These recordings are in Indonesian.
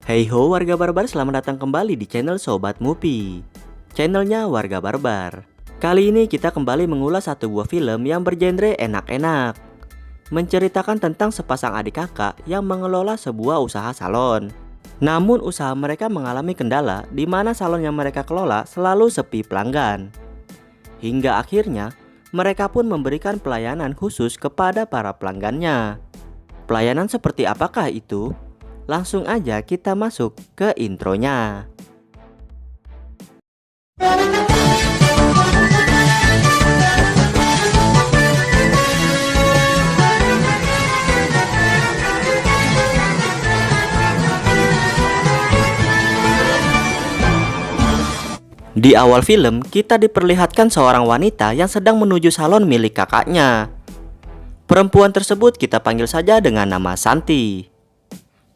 Hey ho warga barbar, selamat datang kembali di channel Sobat Mupi, channelnya warga barbar. Kali ini kita kembali mengulas satu buah film yang bergenre enak-enak, menceritakan tentang sepasang adik kakak yang mengelola sebuah usaha salon. Namun usaha mereka mengalami kendala di mana salon yang mereka kelola selalu sepi pelanggan. Hingga akhirnya mereka pun memberikan pelayanan khusus kepada para pelanggannya. Pelayanan seperti apakah itu? Langsung aja kita masuk ke intronya. Di awal film, kita diperlihatkan seorang wanita yang sedang menuju salon milik kakaknya. Perempuan tersebut kita panggil saja dengan nama Santi.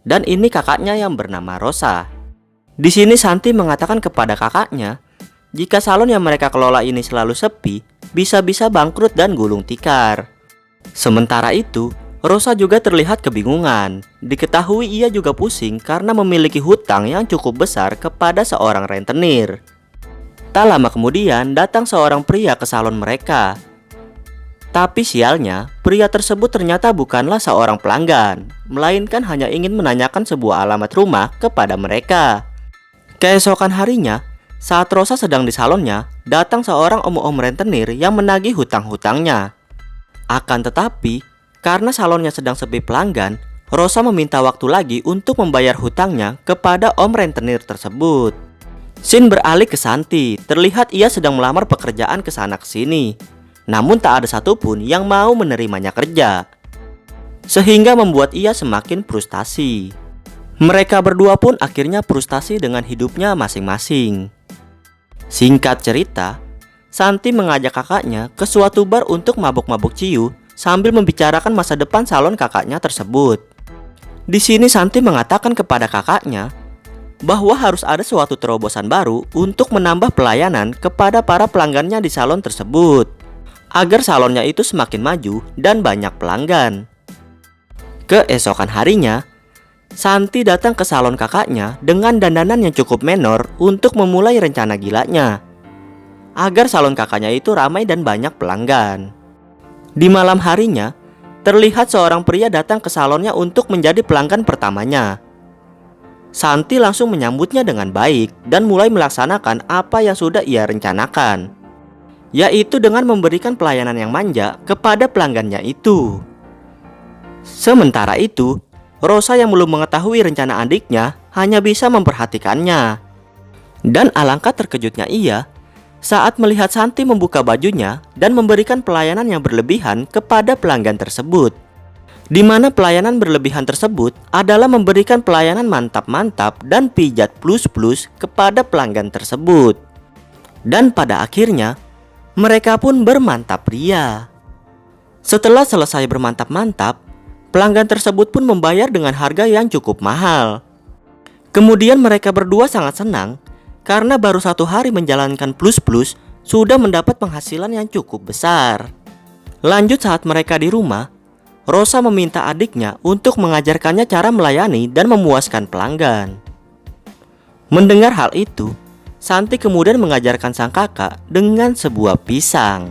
Dan ini kakaknya yang bernama Rosa. Di sini Santi mengatakan kepada kakaknya, jika salon yang mereka kelola ini selalu sepi, bisa-bisa bangkrut dan gulung tikar. Sementara itu, Rosa juga terlihat kebingungan. Diketahui ia juga pusing karena memiliki hutang yang cukup besar kepada seorang rentenir. Tak lama kemudian datang seorang pria ke salon mereka. Tapi sialnya, pria tersebut ternyata bukanlah seorang pelanggan, melainkan hanya ingin menanyakan sebuah alamat rumah kepada mereka. Keesokan harinya, saat Rosa sedang di salonnya, datang seorang om-om rentenir yang menagih hutang-hutangnya. Akan tetapi, karena salonnya sedang sepi pelanggan, Rosa meminta waktu lagi untuk membayar hutangnya kepada om rentenir tersebut. Scene beralih ke Santi, terlihat ia sedang melamar pekerjaan ke sana kesini. Namun tak ada satupun yang mau menerimanya kerja, sehingga membuat ia semakin frustasi. Mereka berdua pun akhirnya frustasi dengan hidupnya masing-masing. Singkat cerita, Santi mengajak kakaknya ke suatu bar untuk mabuk-mabuk ciu sambil membicarakan masa depan salon kakaknya tersebut. Di sini Santi mengatakan kepada kakaknya bahwa harus ada suatu terobosan baru untuk menambah pelayanan kepada para pelanggannya di salon tersebut, agar salonnya itu semakin maju dan banyak pelanggan. Keesokan harinya, Santi datang ke salon kakaknya dengan dandanan yang cukup menor untuk memulai rencana gilanya, agar salon kakaknya itu ramai dan banyak pelanggan. Di malam harinya, terlihat seorang pria datang ke salonnya untuk menjadi pelanggan pertamanya. Santi langsung menyambutnya dengan baik dan mulai melaksanakan apa yang sudah ia rencanakan, yaitu dengan memberikan pelayanan yang manja kepada pelanggannya itu. Sementara itu, Rosa yang belum mengetahui rencana adiknya hanya bisa memperhatikannya. Dan alangkah terkejutnya ia saat melihat Santi membuka bajunya dan memberikan pelayanan yang berlebihan kepada pelanggan tersebut. Di mana pelayanan berlebihan tersebut adalah memberikan pelayanan mantap-mantap dan pijat plus-plus kepada pelanggan tersebut. Dan pada akhirnya, mereka pun bermantap ria. Setelah selesai bermantap-mantap, pelanggan tersebut pun membayar dengan harga yang cukup mahal. Kemudian mereka berdua sangat senang karena baru 1 hari menjalankan plus-plus sudah mendapat penghasilan yang cukup besar. Lanjut saat mereka di rumah, Rosa meminta adiknya untuk mengajarkannya cara melayani dan memuaskan pelanggan. Mendengar hal itu, Santi kemudian mengajarkan sang kakak dengan sebuah pisang.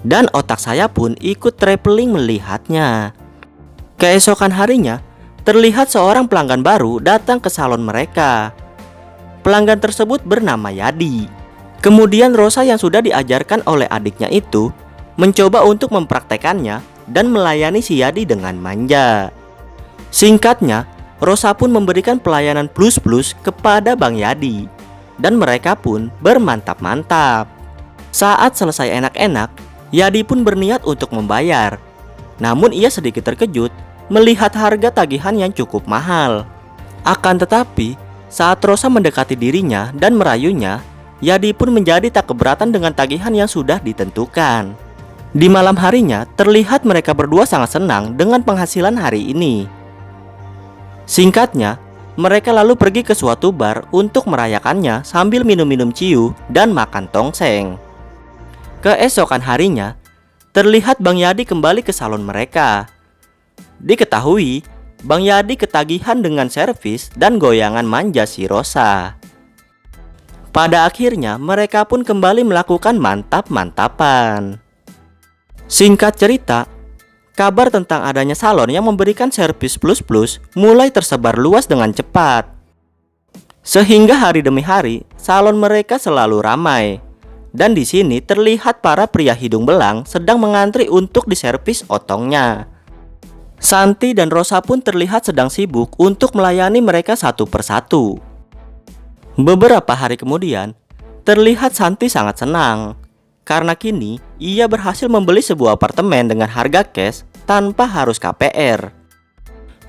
Dan otak saya pun ikut traveling melihatnya. Keesokan harinya, terlihat seorang pelanggan baru datang ke salon mereka. Pelanggan tersebut bernama Yadi. Kemudian Rosa yang sudah diajarkan oleh adiknya itu mencoba untuk mempraktekannya dan melayani si Yadi dengan manja. Singkatnya, Rosa pun memberikan pelayanan plus-plus kepada Bang Yadi, dan mereka pun bermantap-mantap. Saat selesai enak-enak, Yadi pun berniat untuk membayar. Namun ia sedikit terkejut melihat harga tagihan yang cukup mahal. Akan tetapi, saat Rosa mendekati dirinya dan merayunya, Yadi pun menjadi tak keberatan dengan tagihan yang sudah ditentukan. Di malam harinya, terlihat mereka berdua sangat senang dengan penghasilan hari ini. Singkatnya, mereka lalu pergi ke suatu bar untuk merayakannya sambil minum-minum ciu dan makan tongseng. Keesokan harinya, terlihat Bang Yadi kembali ke salon mereka. Diketahui Bang Yadi ketagihan dengan servis dan goyangan manja si Rosa. Pada akhirnya mereka pun kembali melakukan mantap-mantapan. Singkat cerita, kabar tentang adanya salon yang memberikan servis plus-plus mulai tersebar luas dengan cepat. Sehingga hari demi hari, salon mereka selalu ramai. Dan di sini terlihat para pria hidung belang sedang mengantri untuk diservis otongnya. Santi dan Rosa pun terlihat sedang sibuk untuk melayani mereka satu persatu. Beberapa hari kemudian, terlihat Santi sangat senang karena kini ia berhasil membeli sebuah apartemen dengan harga cash tanpa harus KPR.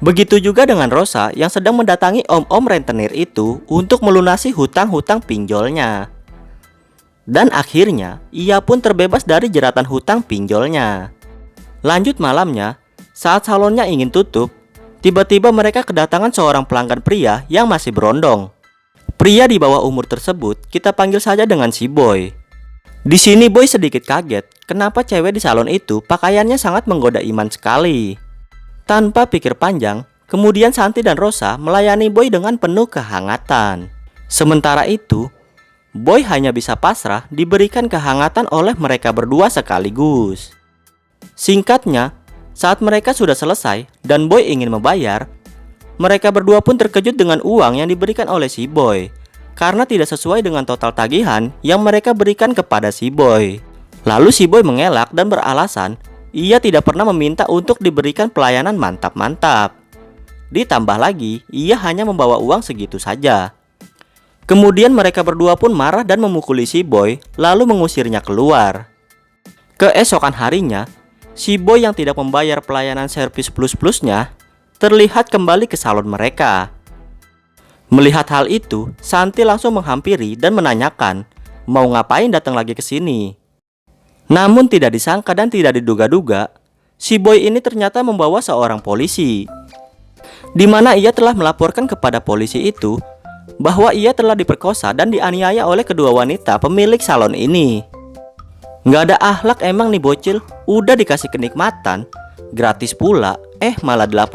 Begitu juga dengan Rosa yang sedang mendatangi om-om rentenir itu untuk melunasi hutang-hutang pinjolnya. Dan akhirnya, ia pun terbebas dari jeratan hutang pinjolnya. Lanjut malamnya, saat salonnya ingin tutup, tiba-tiba mereka kedatangan seorang pelanggan pria yang masih berondong. Pria di bawah umur tersebut kita panggil saja dengan si Boy. Di sini Boy sedikit kaget kenapa cewek di salon itu pakaiannya sangat menggoda iman sekali. Tanpa pikir panjang, kemudian Santi dan Rosa melayani Boy dengan penuh kehangatan. Sementara itu, Boy hanya bisa pasrah diberikan kehangatan oleh mereka berdua sekaligus. Singkatnya, saat mereka sudah selesai dan Boy ingin membayar, mereka berdua pun terkejut dengan uang yang diberikan oleh si Boy karena tidak sesuai dengan total tagihan yang mereka berikan kepada si Boy. Lalu si Boy mengelak dan beralasan ia tidak pernah meminta untuk diberikan pelayanan mantap-mantap. Ditambah lagi, ia hanya membawa uang segitu saja. Kemudian mereka berdua pun marah dan memukuli si Boy lalu mengusirnya keluar. Keesokan harinya, si Boy yang tidak membayar pelayanan servis plus-plusnya terlihat kembali ke salon mereka. Melihat hal itu, Santi langsung menghampiri dan menanyakan mau ngapain datang lagi ke sini. Namun tidak disangka dan tidak diduga-duga, si Boy ini ternyata membawa seorang polisi, di mana ia telah melaporkan kepada polisi itu bahwa ia telah diperkosa dan dianiaya oleh kedua wanita pemilik salon ini. Nggak ada akhlak emang nih bocil, udah dikasih kenikmatan, gratis pula, malah